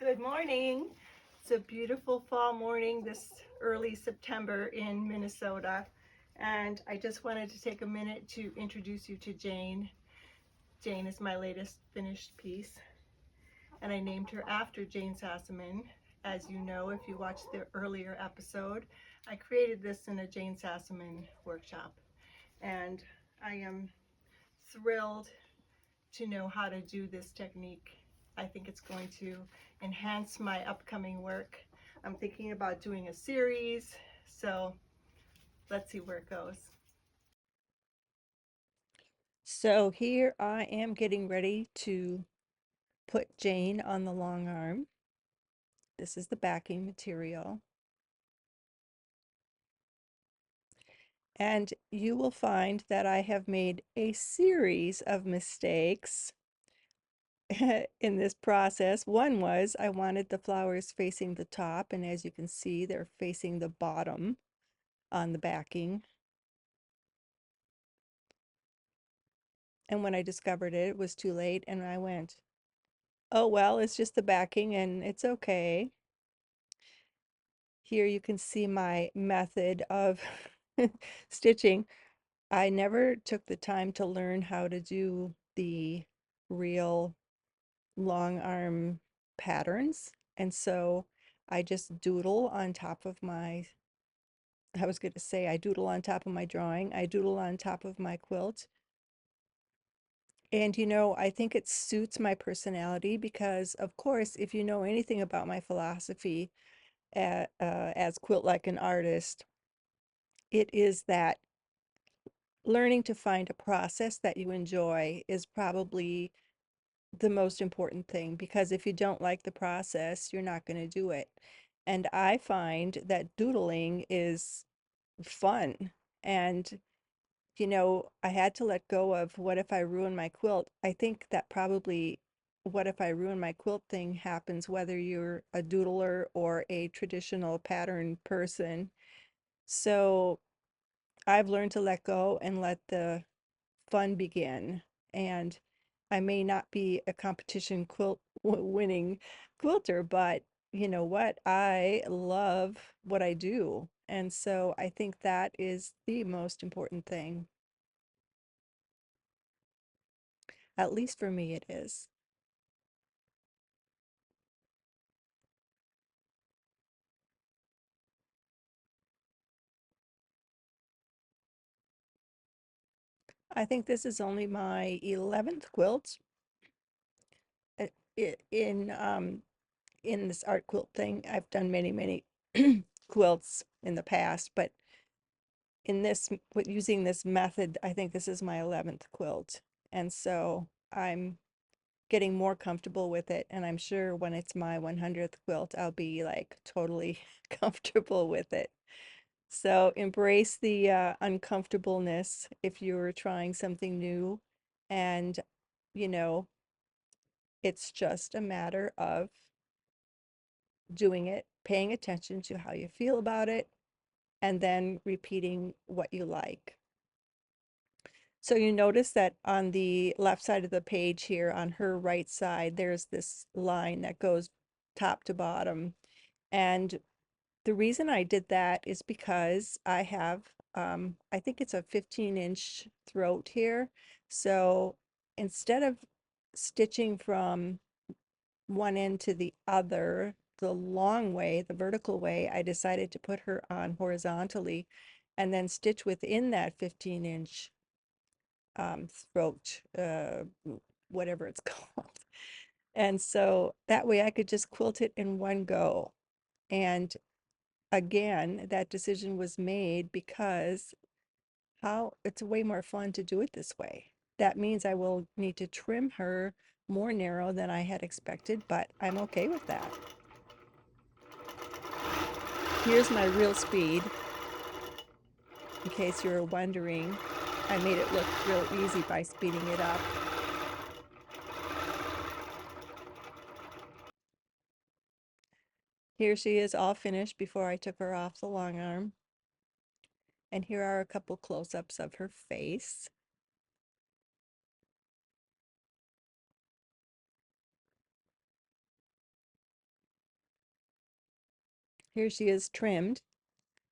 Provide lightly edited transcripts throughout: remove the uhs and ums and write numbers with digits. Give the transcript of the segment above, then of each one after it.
Good morning. It's a beautiful fall morning this early September in Minnesota. And I just wanted to take a minute to introduce you to Jane. Jane is my latest finished piece, and I named her after Jane Sassaman. As you know, if you watched the earlier episode, I created this in a Jane Sassaman workshop. And I am thrilled to know how to do this technique. I think it's going to enhance my upcoming work. I'm thinking about doing a series, so let's see where it goes. So here I am getting ready to put Jane on the long arm. This is the backing material. And you will find that I have made a series of mistakes in this process. One was I wanted the flowers facing the top, and as you can see, they're facing the bottom on the backing. And when I discovered it, it was too late, and I went, oh, well, it's just the backing and it's okay. Here you can see my method of stitching. I never took the time to learn how to do the real long arm patterns. And so I just doodle on top of my, I was going to say, I doodle on top of my drawing. I doodle on top of my quilt. And I think it suits my personality because, of course, if you know anything about my philosophy as Quilt Like an Artist, it is that learning to find a process that you enjoy is probably the most important thing, because if you don't like the process, you're not going to do it. And I find that doodling is fun. And I had to let go of what if I ruin my quilt. I think that probably what if I ruin my quilt thing happens whether you're a doodler or a traditional pattern person. So I've learned to let go and let the fun begin. And I may not be a competition quilt winning quilter, but you know what? I love what I do. And so I think that is the most important thing. At least for me, it is. I think this is only my 11th quilt uh, in this art quilt thing. I've done many quilts in the past, but in this using this method, I think this is my 11th quilt. And so I'm getting more comfortable with it, and I'm sure when it's my 100th quilt, I'll be like totally comfortable with it. So embrace the uncomfortableness if you're trying something new. And, you know, it's just a matter of doing it, paying attention to how you feel about it, and then repeating what you like. So you notice that on the left side of the page here, on her right side, there's this line that goes top to bottom. And the reason I did that is because I have, I think it's a 15-inch throat here. So instead of stitching from one end to the other, the long way, the vertical way, I decided to put her on horizontally and then stitch within that 15-inch throat, whatever it's called. And so that way I could just quilt it in one go. And again, that decision was made because how it's way more fun to do it this way. That means I will need to trim her more narrow than I had expected, but I'm okay with that. Here's my real speed, in case you're wondering. I made it look real easy by speeding it up. Here she is all finished before I took her off the long arm. And here are a couple close-ups of her face. Here she is trimmed.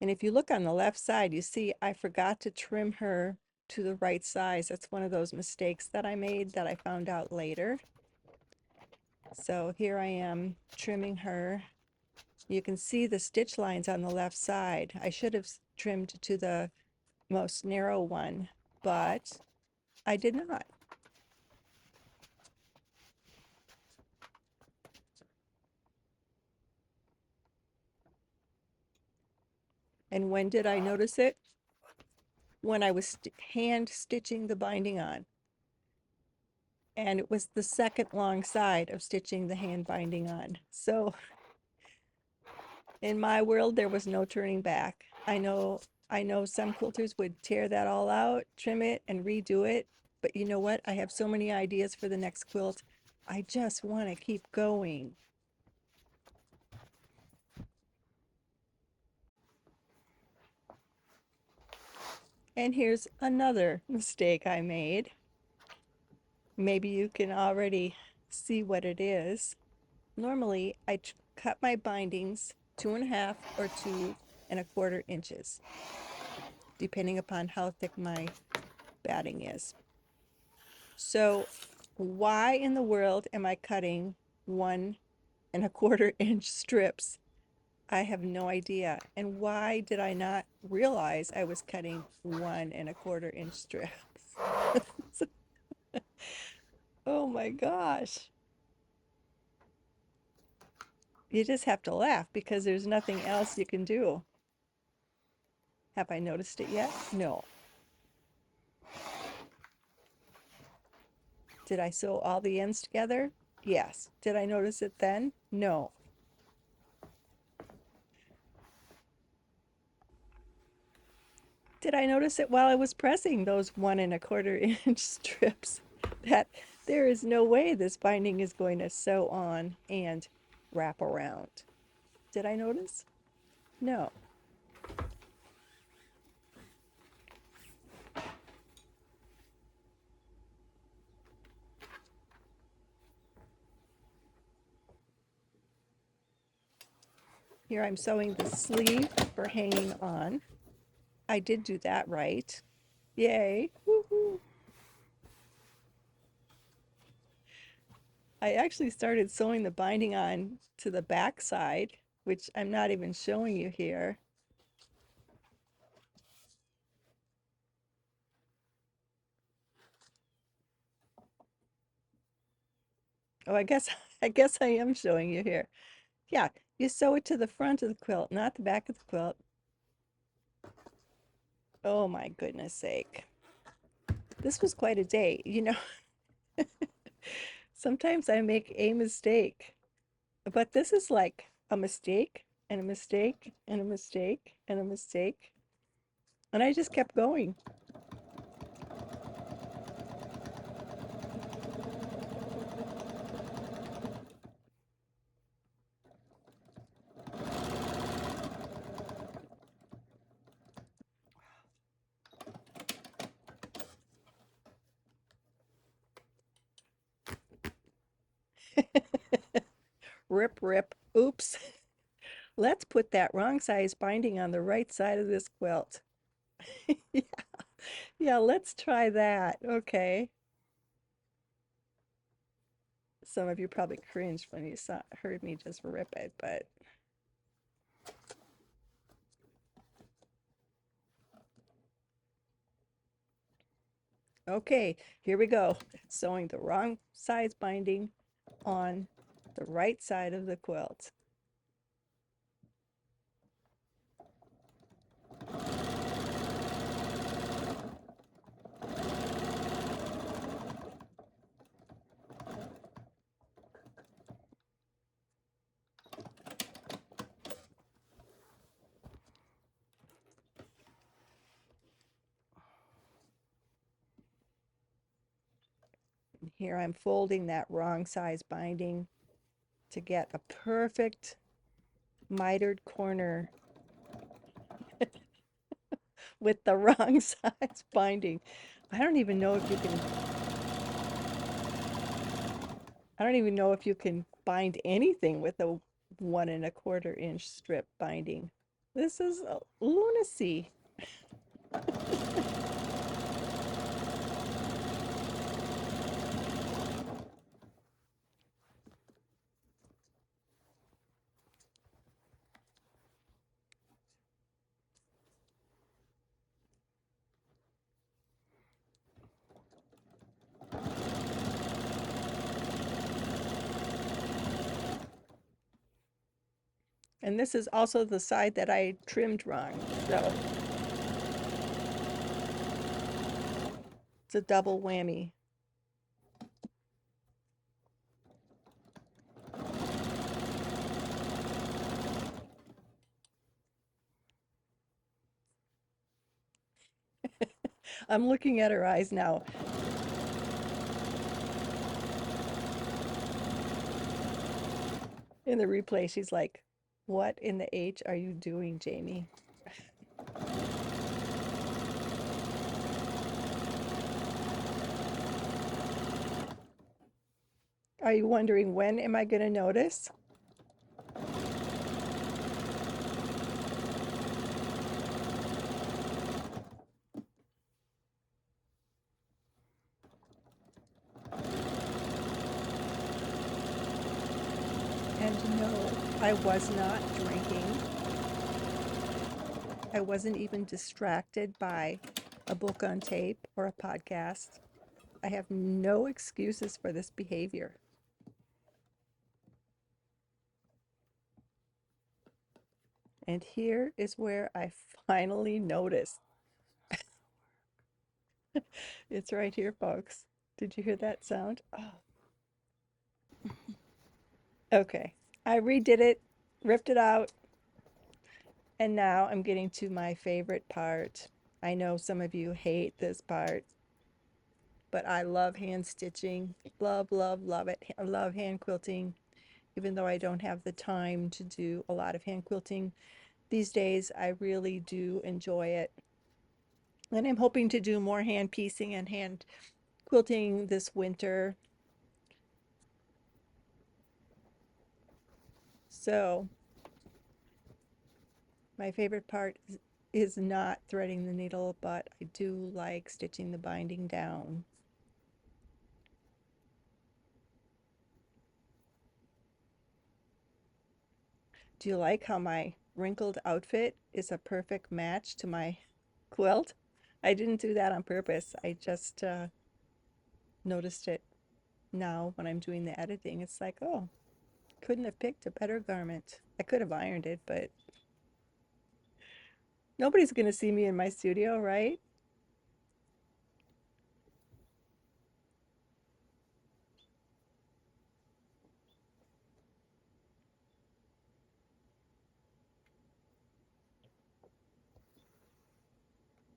And if you look on the left side, you see I forgot to trim her to the right size. That's one of those mistakes that I made that I found out later. So here I am trimming her. You can see the stitch lines on the left side. I should have trimmed to the most narrow one, but I did not. And when did I notice it? When I was hand stitching the binding on. And it was the second long side of stitching the hand binding on. So in my world, there was no turning back. I know some quilters would tear that all out, trim it, and redo it. But you know what? I have so many ideas for the next quilt. I just want to keep going. And here's another mistake I made. Maybe you can already see what it is. Normally, I cut my bindings 2.5 or 2.25 inches, depending upon how thick my batting is. So why in the world am I cutting 1.25 inch strips? I have no idea. And why did I not realize I was cutting 1.25 inch strips? Oh my gosh. You just have to laugh because there's nothing else you can do. Have I noticed it yet? No. Did I sew all the ends together? Yes. Did I notice it then? No. Did I notice it while I was pressing those 1.25 inch strips? That there is no way this binding is going to sew on and wrap around. Did I notice? No. Here I'm sewing the sleeve for hanging on. I did do that right. Yay. Woohoo. I actually started sewing the binding on to the back side, which I'm not even showing you here. Oh, I guess I am showing you here. Yeah, you sew it to the front of the quilt, not the back of the quilt. Oh my goodness sake. This was quite a day. Sometimes I make a mistake, but this is like a mistake and a mistake and a mistake and a mistake. And I just kept going. Rip, rip, oops. Let's put that wrong size binding on the right side of this quilt. Yeah, yeah, let's try that. Okay. Some of you probably cringed when you heard me just rip it, but okay, here we go. Sewing the wrong size binding on the right side of the quilt. And here I'm folding that wrong size binding to get a perfect mitered corner with the wrong size binding. I don't even know if you can I don't even know if you can bind anything with a 1 1/4 inch strip binding. This is lunacy. And this is also the side that I trimmed wrong. So it's a double whammy. I'm looking at her eyes now. In the replay, she's like, "What in the H are you doing, Jamie?" Are you wondering when am I going to notice? And no, I was not drinking. I wasn't even distracted by a book on tape or a podcast. I have no excuses for this behavior. And here is where I finally noticed. It's right here, folks. Did you hear that sound? Oh. Okay. I redid it, ripped it out, and now I'm getting to my favorite part. I know some of you hate this part, but I love hand stitching. Love, love, love it. I love hand quilting, even though I don't have the time to do a lot of hand quilting these days. I really do enjoy it. And I'm hoping to do more hand piecing and hand quilting this winter. So my favorite part is not threading the needle, but I do like stitching the binding down. Do you like how my wrinkled outfit is a perfect match to my quilt? I didn't do that on purpose. I just noticed it now when I'm doing the editing. It's like, oh, couldn't have picked a better garment. I could have ironed it, but nobody's going to see me in my studio, right?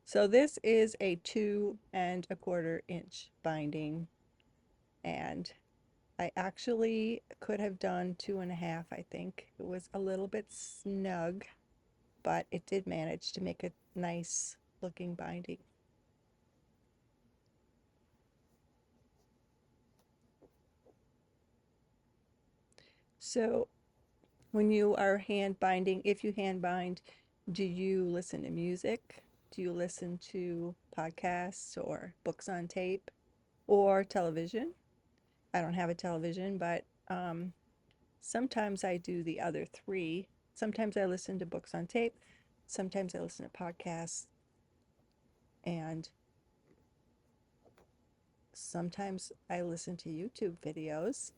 So this is a 2 1/4 inch binding, and I actually could have done 2 1/2. I think it was a little bit snug, but it did manage to make a nice looking binding. So when you are hand binding, if you hand bind, do you listen to music? Do you listen to podcasts or books on tape or television? I don't have a television, but sometimes I do the other three. Sometimes I listen to books on tape, sometimes I listen to podcasts, and sometimes I listen to YouTube videos.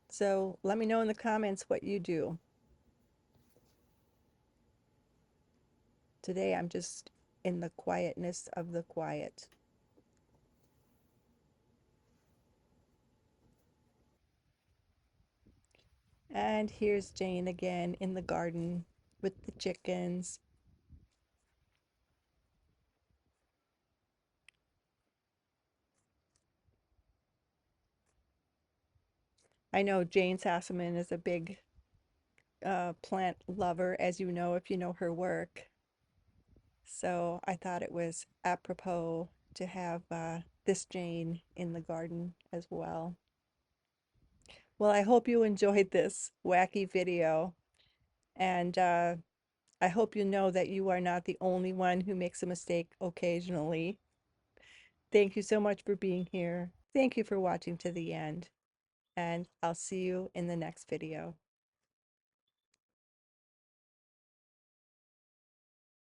So let me know in the comments what you do. Today I'm just in the quietness of the quiet. And here's Jane again in the garden with the chickens. I know Jane Sassaman is a big plant lover, as you know, if you know her work. So I thought it was apropos to have this Jane in the garden as well. Well, I hope you enjoyed this wacky video, and I hope you know that you are not the only one who makes a mistake occasionally. Thank you so much for being here. Thank you for watching to the end, and I'll see you in the next video.